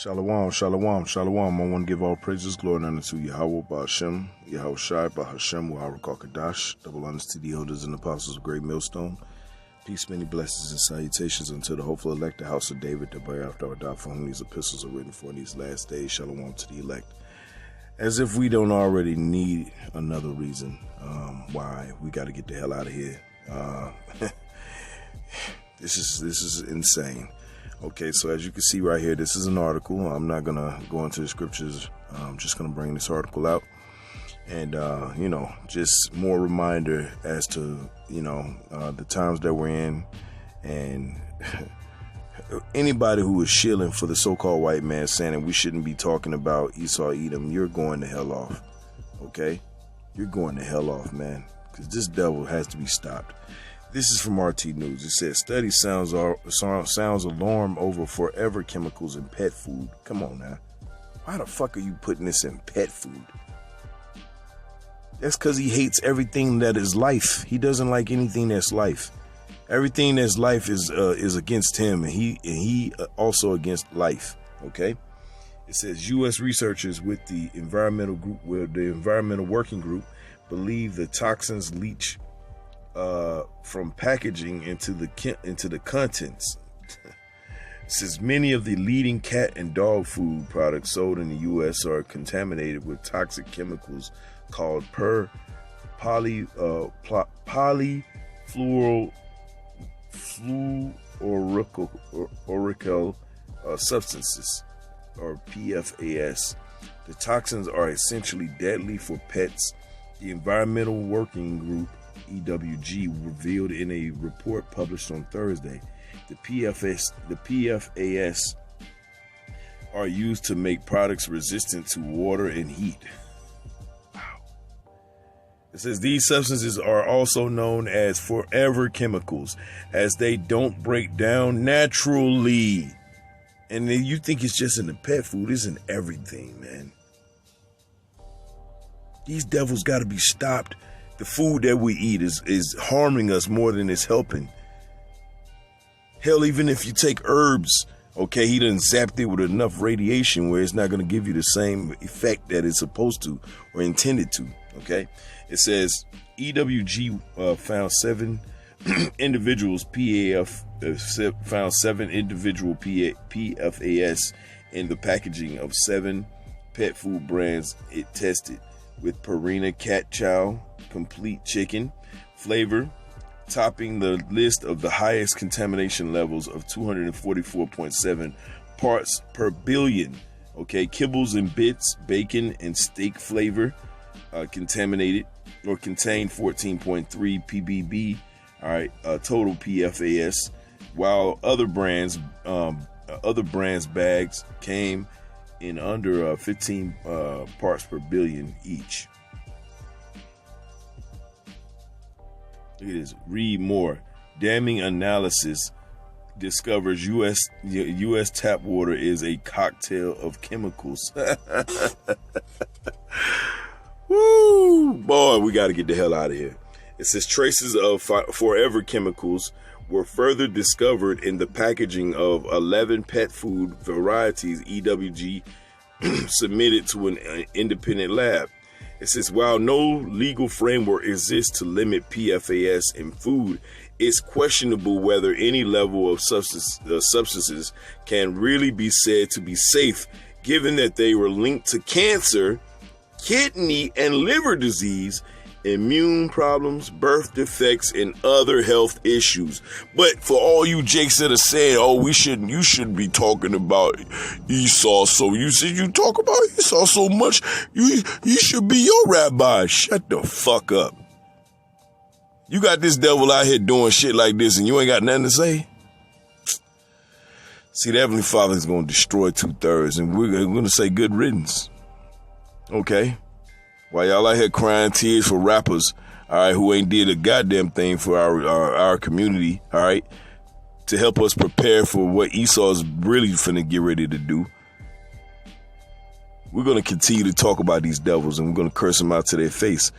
Shalom, shalom, shalom. I want to give all praises, glory, and honor to Yahweh, Ba'ashem, Yahweh Shai, Ba'Hashem, Wahara Kakadash. Double honors to the elders and apostles of Great Millstone. Peace, many blessings, and salutations unto the hopeful elect, the house of David, the boy after our die, for whom these epistles are written for in these last days. Shalom to the elect. As if we don't already need another reason why we got to get the hell out of here. This is insane. Okay, so as you can see right here, this is an article. I'm not going to go into the scriptures. I'm just going to bring this article out. And, just more reminder as to, the times that we're in. And anybody who is shilling for the so-called white man saying that we shouldn't be talking about Esau, Edom, you're going the hell off. Okay? You're going the hell off, man. Because this devil has to be stopped. This is from RT News. It says, study sounds alarm over forever chemicals in pet food. Come on now. Why the fuck are you putting this in pet food? That's because he hates everything that is life. He doesn't like anything that's life. Everything that's life is against him, and he also against life. Okay? It says U.S. researchers with the environmental working group believe the toxins leach from packaging into the contents. Since many of the leading cat and dog food products sold in the U.S. are contaminated with toxic chemicals called polyfluoroalkyl substances, or PFAS. The toxins are essentially deadly for pets. The Environmental Working Group EWG revealed in a report published on Thursday. The PFAS are used to make products resistant to water and heat. Wow. It says these substances are also known as forever chemicals, as they don't break down naturally. And then you think it's just in the pet food, it's in everything, man. These devils got to be stopped. The food that we eat is harming us more than it's helping. Hell, even if you take herbs, okay, he done zapped it with enough radiation where it's not going to give you the same effect that it's supposed to or intended to, okay? It says EWG found 7 individuals found 7 individual PFAS in the packaging of 7 pet food brands it tested, with Purina Cat Chow Complete Chicken flavor topping the list of the highest contamination levels of 244.7 parts per billion. Okay, kibbles and bits, bacon and steak flavor contaminated or contained 14.3 ppb. All right, total PFAS, while other brands bags came in under 15 parts per billion each. Look at this. Read more. Damning analysis discovers U.S. tap water is a cocktail of chemicals. Woo! Boy, we got to get the hell out of here. It says traces of forever chemicals were further discovered in the packaging of 11 pet food varieties EWG submitted to an independent lab. It says, while no legal framework exists to limit PFAS in food, it's questionable whether any level of substances can really be said to be safe, given that they were linked to cancer, kidney and liver disease, immune problems, birth defects, and other health issues. But for all you jakes that are saying, you shouldn't be talking about Esau, so you talk about Esau so much, you should be your rabbi. Shut the fuck up. You got this devil out here doing shit like this and you ain't got nothing to say? See, the Heavenly Father is going to destroy 2/3 and we're going to say good riddance. Okay? While y'all out here crying tears for rappers, all right, who ain't did a goddamn thing for our community, all right, to help us prepare for what Esau's really finna get ready to do. We're going to continue to talk about these devils and we're going to curse them out to their face,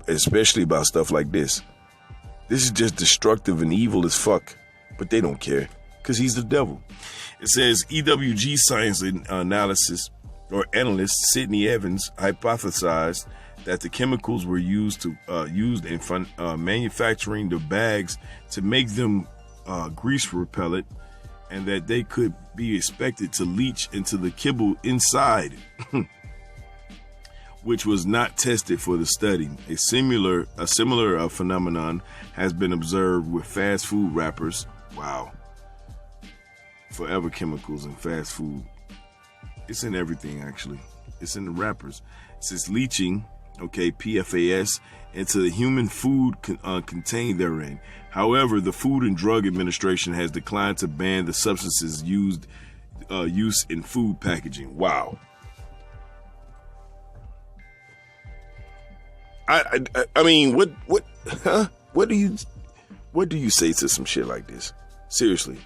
especially about stuff like this. This is just destructive and evil as fuck, but they don't care. because he's the devil. It says EWG science analysis or analyst Sidney Evans hypothesized that the chemicals were used in manufacturing the bags to make them grease repellent, and that they could be expected to leach into the kibble inside, which was not tested for the study. A similar phenomenon has been observed with fast food wrappers. Wow. Forever chemicals in fast food. It's in everything, actually. It's in the wrappers. It says leaching, PFAS, into the human food contained therein. However, the Food and Drug Administration has declined to ban the substances use in food packaging. Wow. I mean, what do you say to some shit like this? Seriously.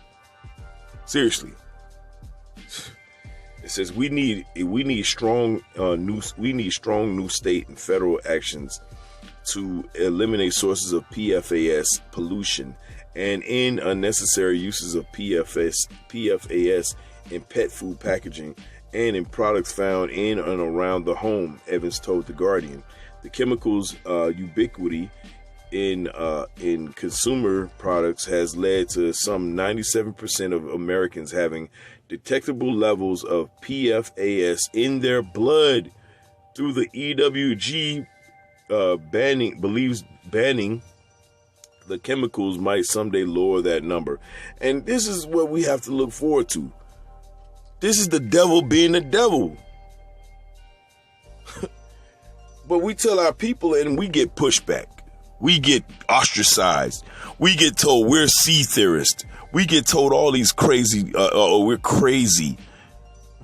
It says we need strong new state and federal actions to eliminate sources of PFAS pollution and end unnecessary uses of PFAS in pet food packaging and in products found in and around the home, Evans told The Guardian. The chemicals' ubiquity in consumer products has led to some 97% of Americans having detectable levels of PFAS in their blood. Through the EWG banning the chemicals might someday lower that number. And this is what we have to look forward to. This is the devil being the devil. But we tell our people and we get pushback. We get ostracized. We get told we're sea theorists. We get told all these crazy, we're crazy.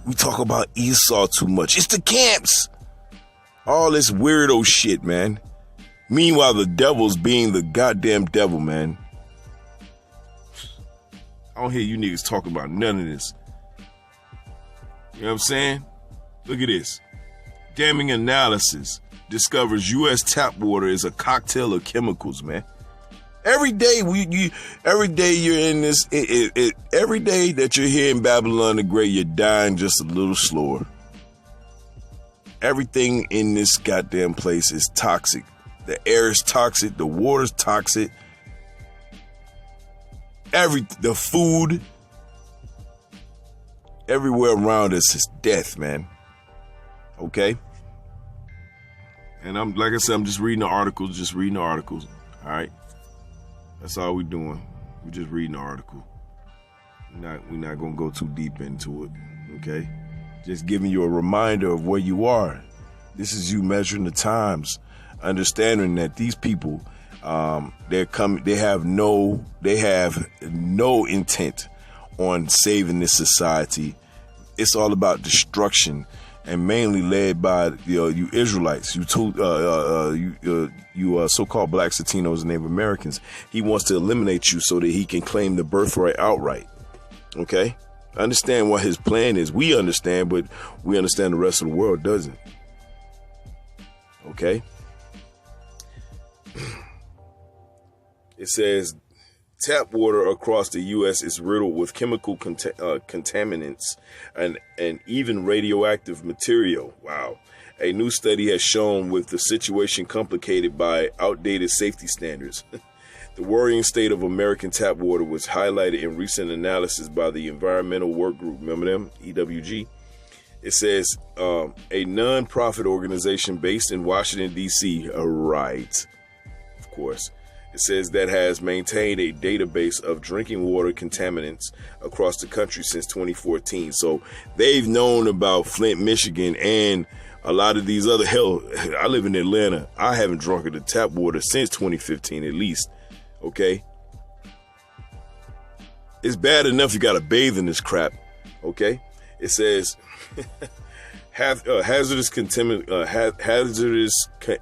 We talk about Esau too much. It's the camps. All this weirdo shit, man. Meanwhile, the devil's being the goddamn devil, man. I don't hear you niggas talking about none of this. You know what I'm saying? Look at this. Damning analysis discovers U.S. tap water is a cocktail of chemicals, man. Every day you're in this. Every day that you're here in Babylon the Great, you're dying just a little slower. Everything in this goddamn place is toxic. The air is toxic. The water's toxic. The food, everywhere around us is death, man. Okay? And I'm just reading the articles, all right? That's all we're doing. We're just reading the article. We're not going to go too deep into it, okay? Just giving you a reminder of where you are. This is you measuring the times, understanding that these people, they have no intent on saving this society. It's all about destruction, and mainly led by you Israelites, you so-called blacks, Latinos, and Native Americans. He wants to eliminate you so that he can claim the birthright outright. Okay? I understand what his plan is. We understand, but we understand the rest of the world doesn't. Okay? It says tap water across the U.S. is riddled with chemical contaminants and even radioactive material. Wow. A new study has shown with the situation complicated by outdated safety standards. The worrying state of American tap water was highlighted in recent analysis by the Environmental Work Group. Remember them? EWG. It says a non-profit organization based in Washington, D.C. Right. Of course. It says that has maintained a database of drinking water contaminants across the country since 2014. So they've known about Flint, Michigan, and a lot of these other, hell, I live in Atlanta. I haven't drunk the tap water since 2015 at least. Okay? It's bad enough you got to bathe in this crap. Okay? It says hazardous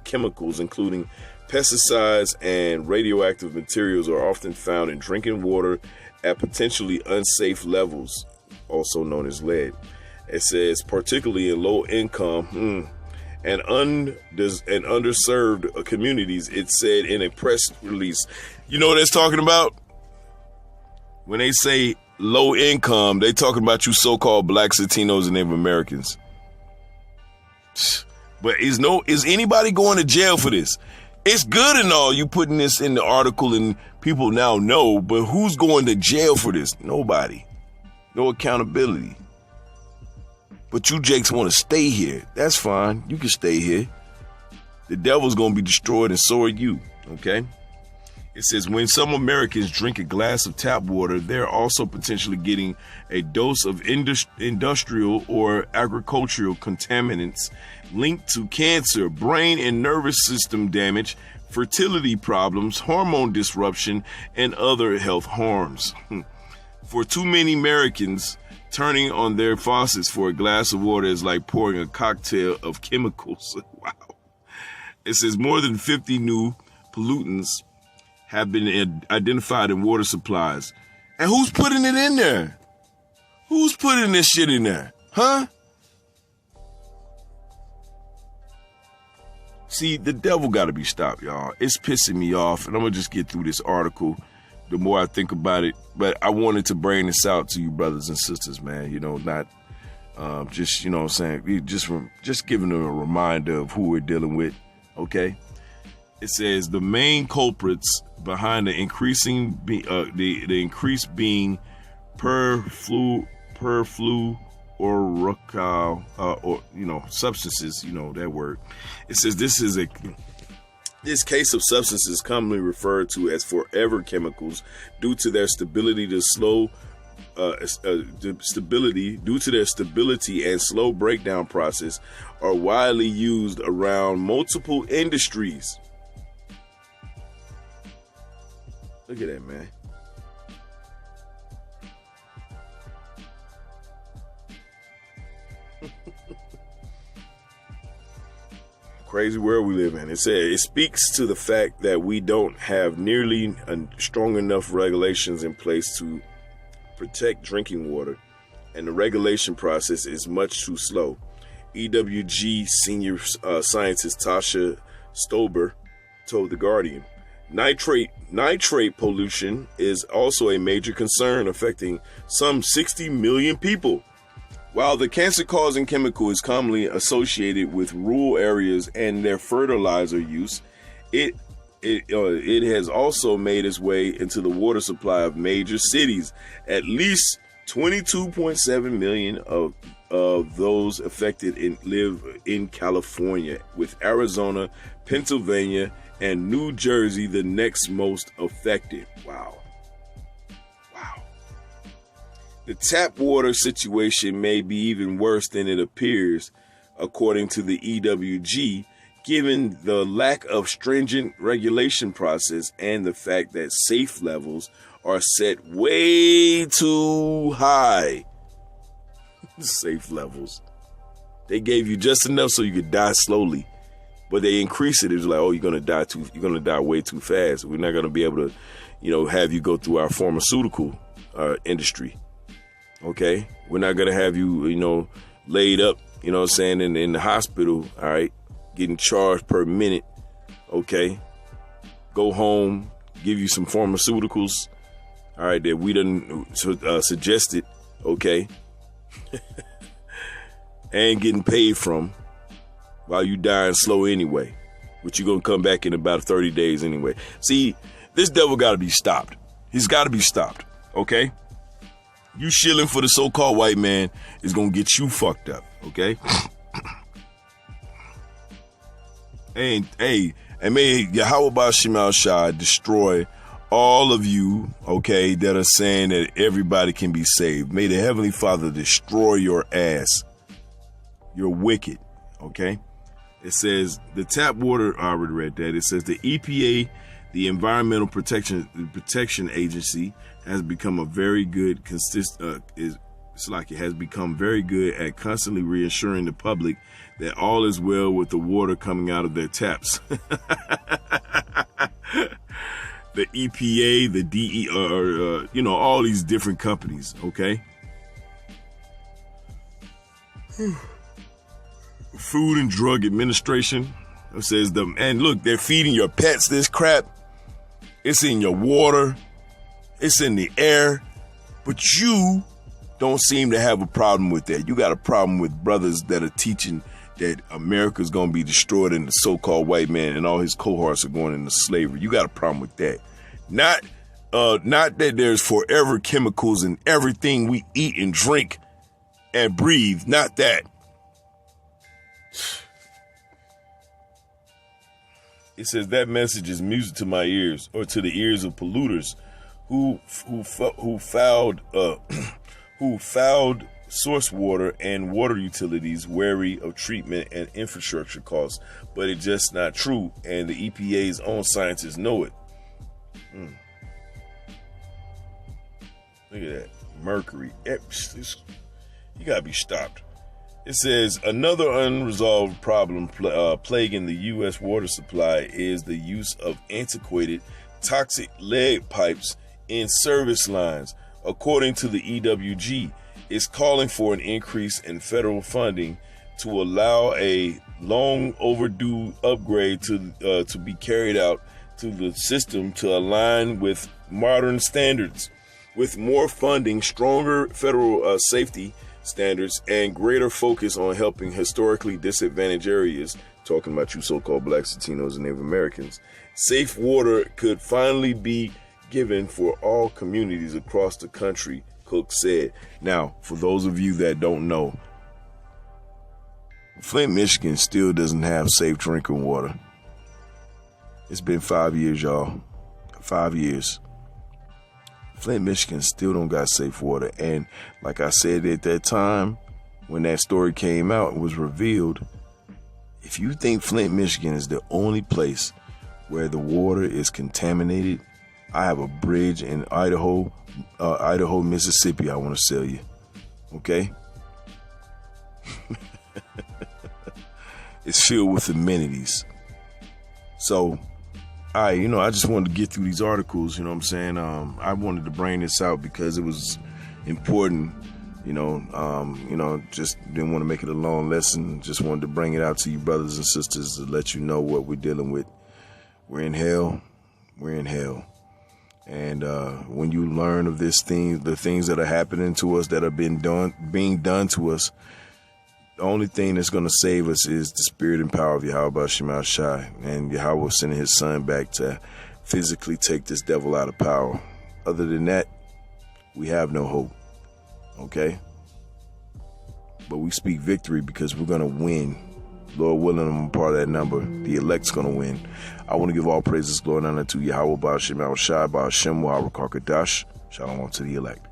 chemicals, including pesticides and radioactive materials, are often found in drinking water at potentially unsafe levels, also known as lead. It says particularly in low-income and underserved communities, it said in a press release. You know what it's talking about? When they say low income. They talking about you so-called blacks, Latinos, and Native Americans. But is anybody going to jail for this? It's good and all you putting this in the article and people now know, but who's going to jail for this? Nobody. No accountability. But you Jakes want to stay here. That's fine. You can stay here. The devil's going to be destroyed and so are you. Okay? It says, when some Americans drink a glass of tap water, they're also potentially getting a dose of industrial or agricultural contaminants linked to cancer, brain and nervous system damage, fertility problems, hormone disruption, and other health harms. For too many Americans, turning on their faucets for a glass of water is like pouring a cocktail of chemicals. Wow. It says more than 50 new pollutants have been identified in water supplies. And who's putting it in there? Who's putting this shit in there? Huh? See, the devil got to be stopped, y'all. It's pissing me off, and I'm going to just get through this article the more I think about it. But I wanted to bring this out to you brothers and sisters, man. You know, not just, you know what I'm saying, just giving them a reminder of who we're dealing with, okay? It says the main culprits behind the increasing the increase being perfluoroalkyl or substances, that word. It says this case of substances commonly referred to as forever chemicals due to their stability and slow breakdown process are widely used around multiple industries. Look at that, man. Crazy world we live in. It said it speaks to the fact that we don't have nearly strong enough regulations in place to protect drinking water, and the regulation process is much too slow. EWG senior scientist Tasha Stober told The Guardian. Nitrate pollution is also a major concern affecting some 60 million people. While the cancer-causing chemical is commonly associated with rural areas and their fertilizer use, it has also made its way into the water supply of major cities. At least 22.7 million of those affected live in California, with Arizona, Pennsylvania, and New Jersey the next most affected. Wow. The tap water situation may be even worse than it appears, according to the EWG, given the lack of stringent regulation process and the fact that safe levels are set way too high. Safe levels. They gave you just enough so you could die slowly, but they increase it. It's like, oh, you're gonna die way too fast. We're not gonna be able to, have you go through our pharmaceutical industry. Okay, we're not gonna have you, laid up, in the hospital. All right, getting charged per minute. Okay, go home, give you some pharmaceuticals. All right, that we done suggested. Okay, and getting paid from while you dying slow anyway, which you're gonna come back in about 30 days anyway. See, this devil got to be stopped. He's got to be stopped. Okay. You shilling for the so-called white man is going to get you fucked up, okay? And may Yahweh Shemal Shah destroy all of you, okay, that are saying that everybody can be saved. May the Heavenly Father destroy your ass. You're wicked, okay? It says the tap water, I already read that. It says the EPA, the Environmental Protection Agency, has become a very good has become very good at constantly reassuring the public that all is well with the water coming out of their taps. The EPA, the DE, all these different companies, okay? Food and Drug Administration says and look, they're feeding your pets this crap. It's in your water. It's in the air. But you don't seem to have a problem with that. You got a problem with brothers that are teaching that America's going to be destroyed and the so-called white man and all his cohorts are going into slavery. You got a problem with that. Not that there's forever chemicals in everything we eat and drink and breathe. Not that. It says that message is music to my ears, or to the ears of polluters who fouled source water and water utilities, wary of treatment and infrastructure costs. But it's just not true, and the EPA's own scientists know it. Look at that. Mercury. You gotta be stopped. It says another unresolved problem plaguing the U.S. water supply is the use of antiquated, toxic lead pipes in service lines. According to the EWG, it's calling for an increase in federal funding to allow a long overdue upgrade to be carried out to the system to align with modern standards. With more funding, stronger federal safety standards, and greater focus on helping historically disadvantaged areas, talking about you so-called blacks, Latinos, and Native Americans, safe water could finally be given for all communities across the country, Cook said. Now, for those of you that don't know, Flint, Michigan still doesn't have safe drinking water. It's been 5 years, y'all. 5 years. Flint, Michigan still don't got safe water. And like I said at that time, when that story came out and was revealed, if you think Flint, Michigan is the only place where the water is contaminated, I have a bridge in Idaho, Mississippi I want to sell you. Okay? It's filled with amenities. So, I just wanted to get through these articles, you know what I'm saying? I wanted to bring this out because it was important, just didn't want to make it a long lesson. Just wanted to bring it out to you brothers and sisters to let you know what we're dealing with. We're in hell. We're in hell. And when you learn of the things that are happening to us, that are being done to us, the only thing that's going to save us is the spirit and power of Yahweh Shema Shai, and Yahweh sending his son back to physically take this devil out of power. Other than that, we have no hope. Okay? But we speak victory because we're going to win. Lord willing, I'm a part of that number. The elect's going to win. I want to give all praises, glory, and honor to Yahweh Shema Shai, Hashem, Wahara Karkadash. Shalom to the elect.